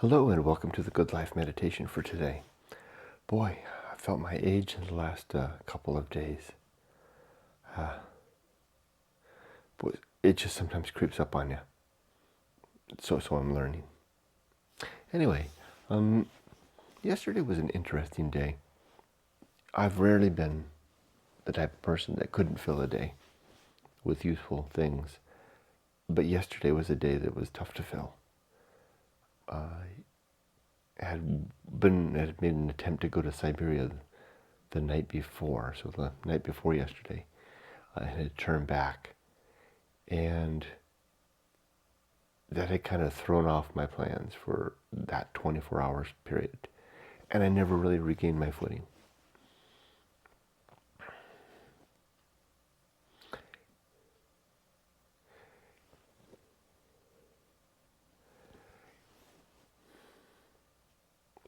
Hello and welcome to the Good Life meditation for today. Boy, I felt my age in the last couple of days. Boy, it just sometimes creeps up on you. So I'm learning. Anyway, yesterday was an interesting day. I've rarely been the type of person that couldn't fill a day with useful things, but yesterday was a day that was tough to fill. Had made an attempt to go to Siberia the night before, so the night before yesterday. I had turned back, and that had kind of thrown off my plans for that 24 hours period, and I never really regained my footing.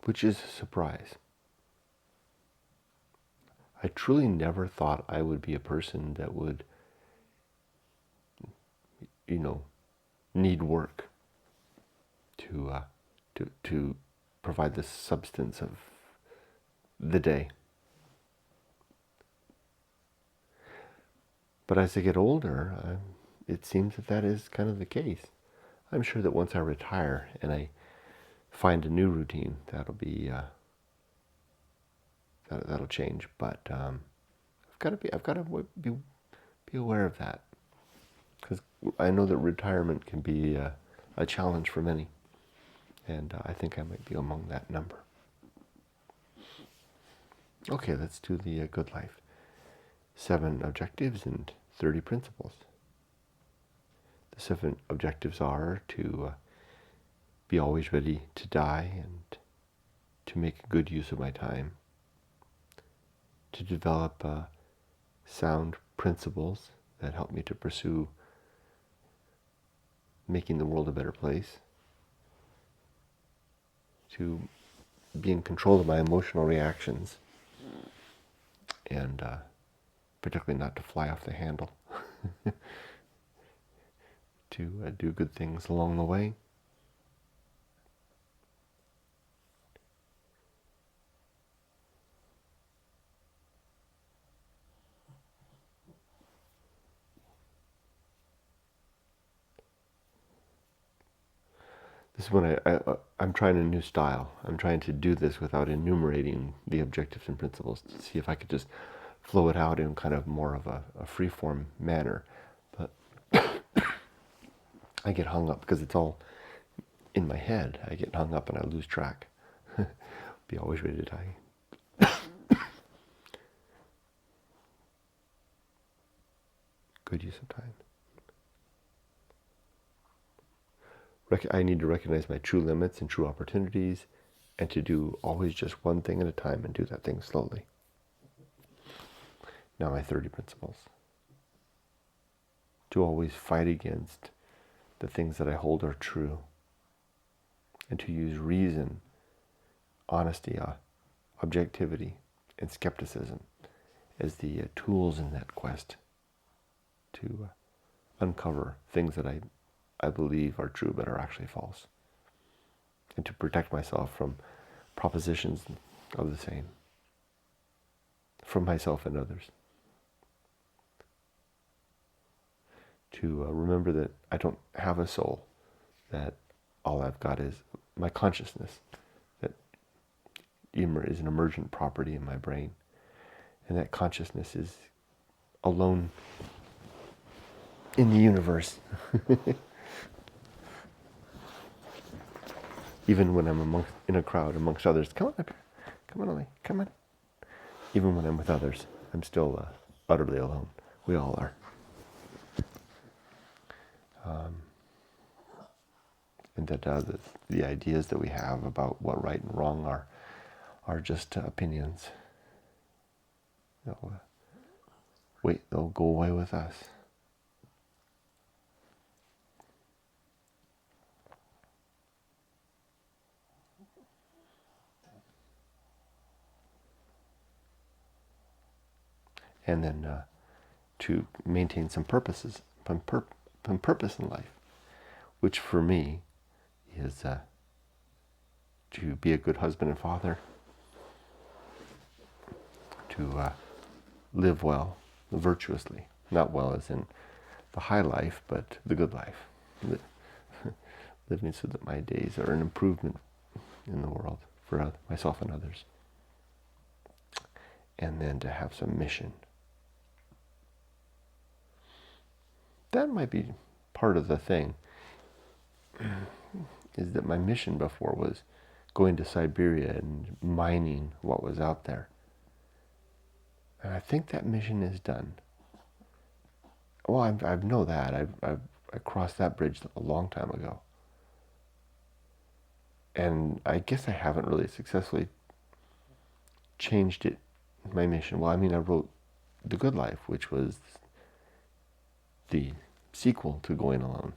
Which is a surprise. I truly never thought I would be a person that would, need work to provide the substance of the day. But as I get older, it seems that is kind of the case. I'm sure that once I retire and I find a new routine, that'll be that'll change. But I've got to be aware of that, because I know that retirement can be a challenge for many, and I think I might be among that number. Okay, let's do the Good Life. 7 objectives and 30 principles. The 7 objectives are to be always ready to die and to make good use of my time, to develop sound principles that help me to pursue making the world a better place, to be in control of my emotional reactions, and particularly not to fly off the handle, to do good things along the way, This is when I'm trying a new style. I'm trying to do this without enumerating the objectives and principles, to see if I could just flow it out in kind of more of a free-form manner. But I get hung up because it's all in my head. I get hung up and I lose track. Be always ready to die. Good use of time. I need to recognize my true limits and true opportunities, and to do always just one thing at a time and do that thing slowly. Now my 30 principles. To always fight against the things that I hold are true, and to use reason, honesty, objectivity, and skepticism as the tools in that quest to uncover things that I believe are true but are actually false, and to protect myself from propositions of the same, from myself and others. To remember that I don't have a soul, that all I've got is my consciousness, that is an emergent property in my brain, and that consciousness is alone in the universe. Even when I'm in a crowd amongst others, come on up here, come on, Ollie, come on. Even when I'm with others, I'm still utterly alone. We all are. And that the ideas that we have about what right and wrong are just opinions. They'll go away with us. And then to maintain some purpose in life, which for me is to be a good husband and father, to live well, virtuously. Not well as in the high life, but the good life. Living so that my days are an improvement in the world for myself and others. And then to have some mission. That might be part of the thing, is that my mission before was going to Siberia and mining what was out there. And I think that mission is done. Well, I know that. I crossed that bridge a long time ago. And I guess I haven't really successfully changed it, my mission. Well, I mean, I wrote The Good Life, which was the sequel to Going Alone.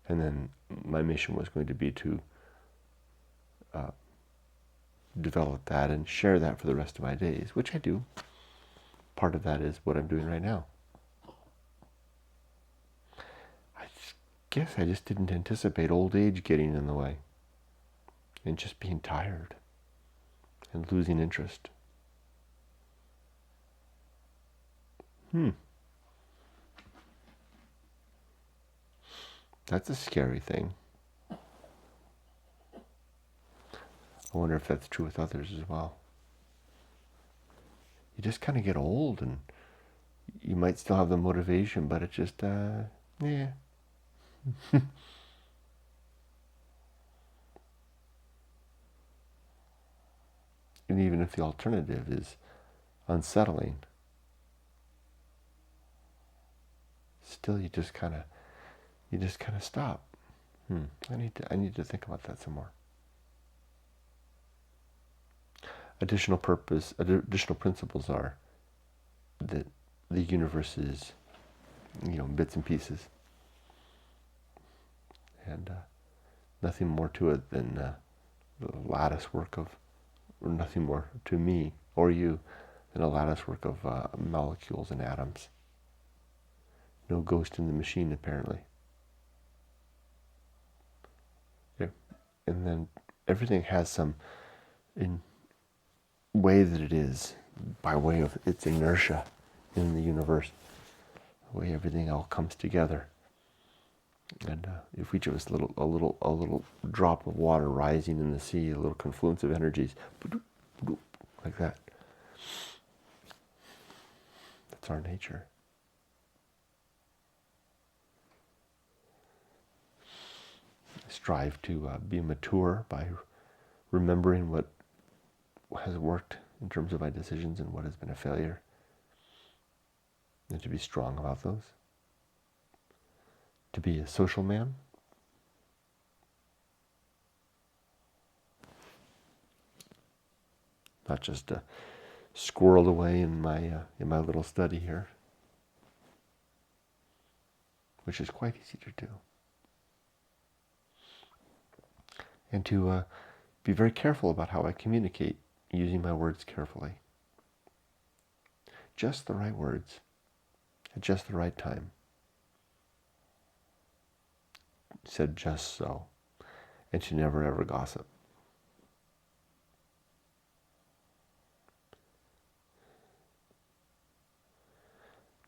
And then my mission was going to be to develop that and share that for the rest of my days, which I do. Part of that is what I'm doing right now. I guess I just didn't anticipate old age getting in the way and just being tired and losing interest. That's a scary thing. I wonder if that's true with others as well. You just kind of get old, and you might still have the motivation, but it just, yeah. And even if the alternative is unsettling, still you just kind of stop. I need to think about that some more. Additional principles are that the universe is, bits and pieces, and nothing more to it than the lattice work of, or nothing more to me or you than a lattice work of molecules and atoms. No ghost in the machine, apparently. Yeah. And then everything has some way that it is, by way of its inertia in the universe, the way everything all comes together. And if we just a little drop of water rising in the sea, a little confluence of energies, like that. That's our nature. Strive to be mature by remembering what has worked in terms of my decisions and what has been a failure, and to be strong about those. To be a social man. Not just squirreled away in my little study here, which is quite easy to do. And to be very careful about how I communicate, using my words carefully. Just the right words, at just the right time. Said just so. And to never ever gossip.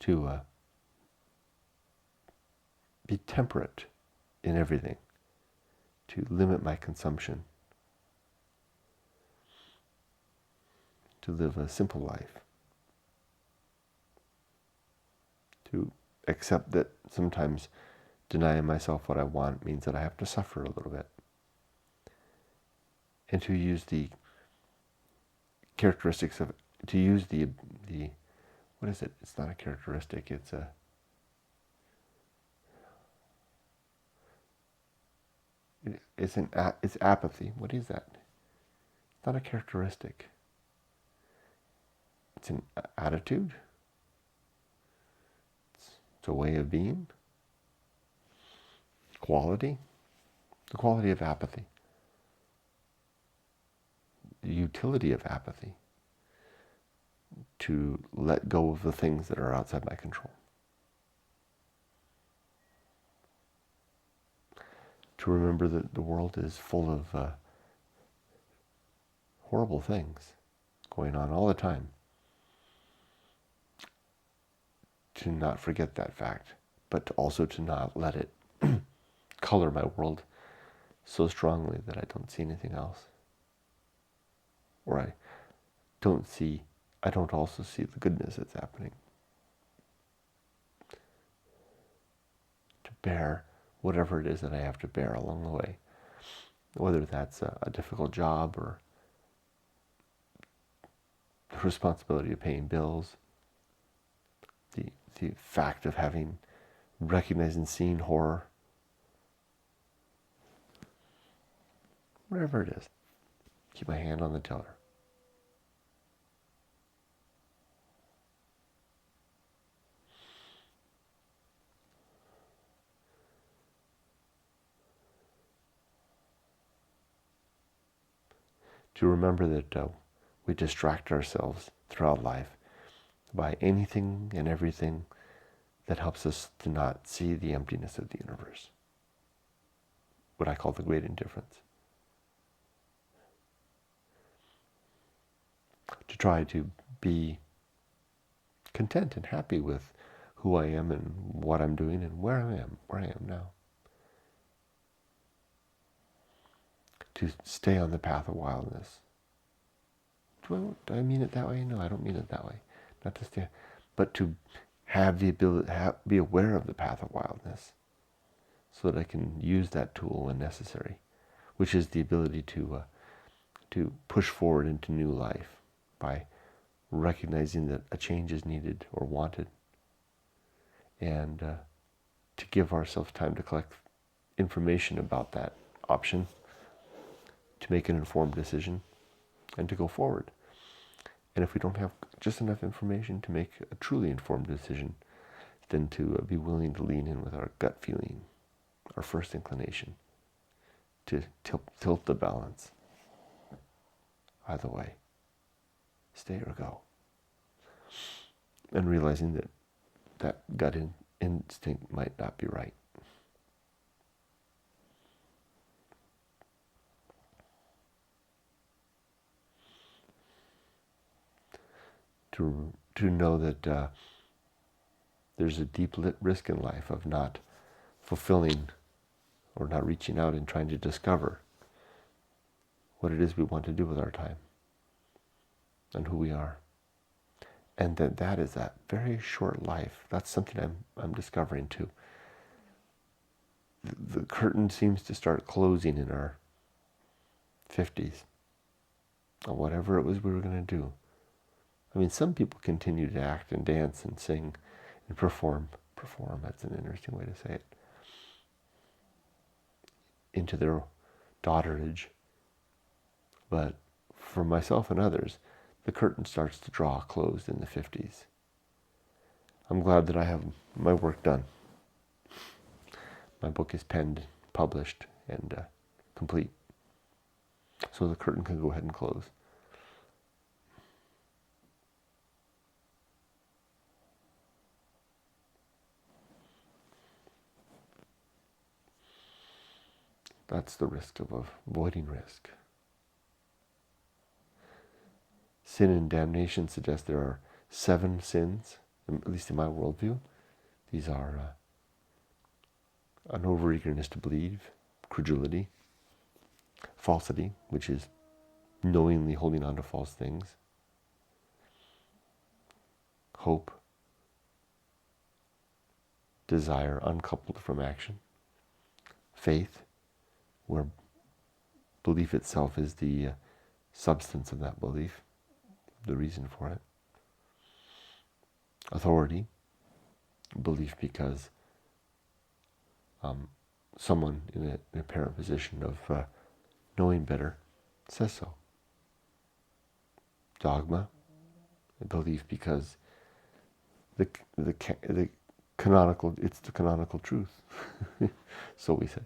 To be temperate in everything. To limit my consumption. To live a simple life. To accept that sometimes denying myself what I want means that I have to suffer a little bit. And to use the characteristics of, to use the what is it? It's not a characteristic, it's it's apathy. What is that? It's not a characteristic. It's an attitude. It's a way of being. Quality. The quality of apathy. The utility of apathy. To let go of the things that are outside my control. to remember that the world is full of horrible things going on all the time. To not forget that fact, but also to not let it color my world so strongly that I don't see anything else. Or I don't also see the goodness that's happening. To bear whatever it is that I have to bear along the way, whether that's a difficult job or the responsibility of paying bills, the fact of having recognized and seen horror, whatever it is, keep my hand on the tiller. To remember that we distract ourselves throughout life by anything and everything that helps us to not see the emptiness of the universe, what I call the great indifference. To try to be content and happy with who I am and what I'm doing and where I am now. To stay on the path of wildness. Do I mean it that way? No, I don't mean it that way. Not to stay, but to have the ability, be aware of the path of wildness, so that I can use that tool when necessary, which is the ability to push forward into new life by recognizing that a change is needed or wanted, and to give ourselves time to collect information about that option, to make an informed decision, and to go forward. And if we don't have just enough information to make a truly informed decision, then to be willing to lean in with our gut feeling, our first inclination, to tilt the balance either way, stay or go. And realizing that gut instinct might not be right. To know that there's a deep risk in life of not fulfilling or not reaching out and trying to discover what it is we want to do with our time and who we are. And that is that very short life. That's something I'm discovering too. The curtain seems to start closing in our 50s on whatever it was we were going to do. I mean, some people continue to act and dance and sing and perform, that's an interesting way to say it, into their daughterage. But for myself and others, the curtain starts to draw closed in the 50s. I'm glad that I have my work done. My book is penned, published, and complete. So the curtain can go ahead and close. That's the risk of avoiding risk. Sin and damnation suggest there are 7 sins, at least in my worldview. These are an overeagerness to believe, credulity, falsity, which is knowingly holding on to false things, hope, desire uncoupled from action, faith, where belief itself is the substance of that belief, the reason for it, authority, belief because someone in an apparent position of knowing better says so. Dogma, belief because the canonical, it's the canonical truth. So we say.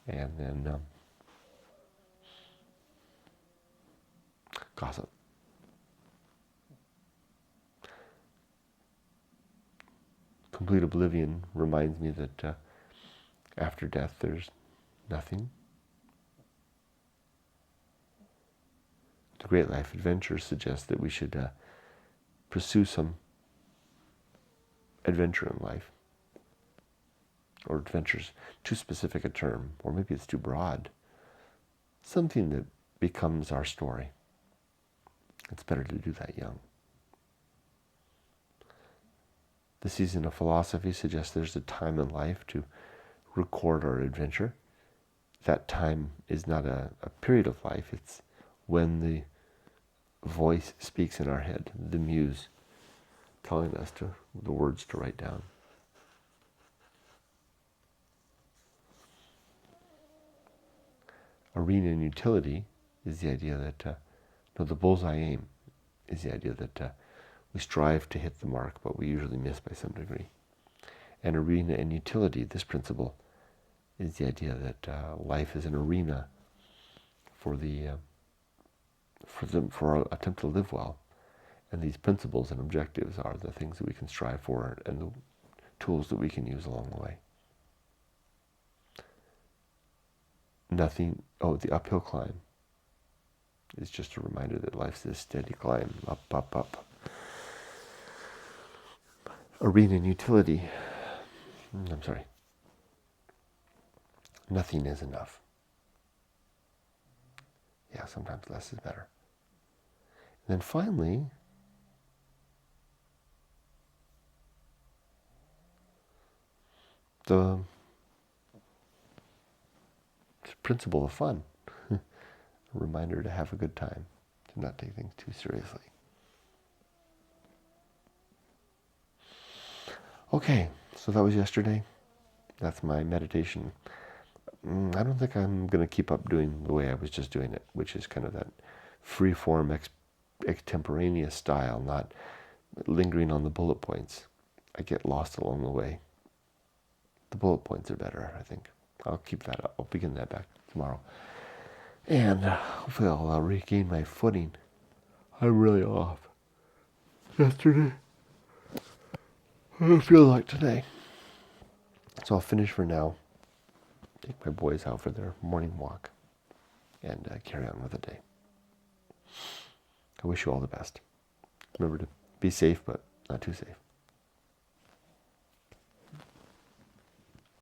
And then gossip. Complete oblivion reminds me that After death, there's nothing. The Great Life Adventure suggests that we should pursue some adventure in life. Or adventure's too specific a term, or maybe it's too broad. Something that becomes our story. It's better to do that young. The season of philosophy suggests there's a time in life to record our adventure. That time is not a period of life. It's when the voice speaks in our head, the muse telling us the words to write down. Arena and utility is the idea that, the bullseye aim is the idea that we strive to hit the mark, but we usually miss by some degree. And arena and utility, this principle, is the idea that life is an arena for our attempt to live well. And these principles and objectives are the things that we can strive for and the tools that we can use along the way. The uphill climb is just a reminder that life's this steady climb, up, up, up. Arena and utility, nothing is enough. Yeah, sometimes less is better. And then finally, the principle of fun. A reminder to have a good time, to not take things too seriously. Okay, so that was yesterday. That's my meditation. I don't think I'm going to keep up doing the way I was just doing it, which is kind of that free-form, extemporaneous style, not lingering on the bullet points. I get lost along the way. The bullet points are better, I think. I'll keep that up. I'll begin that back tomorrow. And hopefully I'll regain my footing. I'm really off. Yesterday, I don't feel like today. So I'll finish for now. Take my boys out for their morning walk. And carry on with the day. I wish you all the best. Remember to be safe, but not too safe.